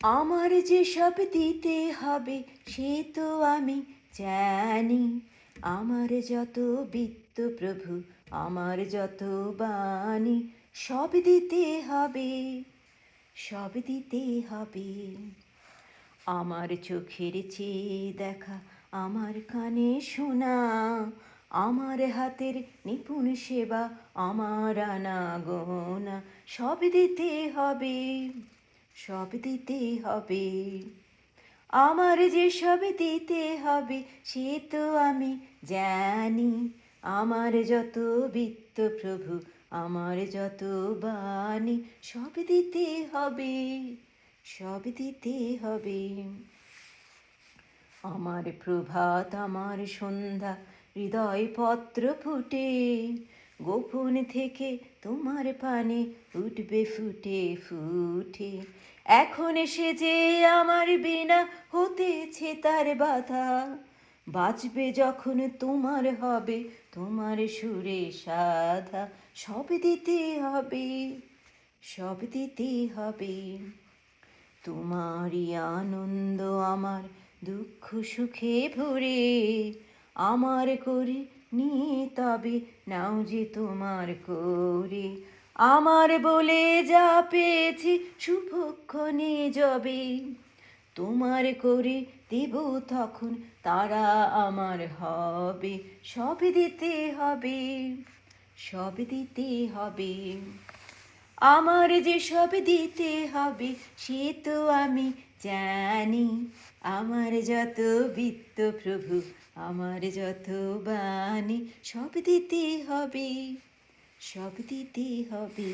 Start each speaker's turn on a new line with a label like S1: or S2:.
S1: আমার যে সব দিতে হবে সে তো আমি জানি। আমার যত বিত্ত প্রভু, আমার যত বাণী, সব দিতে হবে, সব দিতে হবে। আমার চোখের চেয়ে দেখা, আমার কানে শোনা, আমার হাতের নিপুণ সেবা, আমার আনাগোনা, সব দিতে হবে, সব দিতে হবে। আমার যে সব দিতে হবে সে তো আমি জানি। আমার যত বিত্ত প্রভু, আমার যত বাণী, সব দিতে হবে, সব দিতে হবে। আমার প্রভাত, আমার সন্ধ্যা, হৃদয় পত্র ফুটে, গোপন থেকে তোমার পানে উঠবে ফুটে ফুটে। এখন সে যে আমার বিনা হতেছে তার বাধা, বাজবে যখন তোমার হবে তোমার সুরে সাধা, সব দিতে হবে, সব দিতে হবে। তোমারই আনন্দ আমার দুঃখ সুখে ভরে, আমার করে নিয়ে তবে নাও যে তোমার করে। আমার বলে যা পেয়েছি শুভক্ষণে যবে, তোমার করে দেব তখন তারা আমার হবে, সব দিতে হবে, সব দিতে হবে। আমার যে সব দিতে হবে সে তো আমি জানি। আমার যত বিত্ত প্রভু, আমার যত বাণী, সব দিতে হবে, সব দিতে হবে।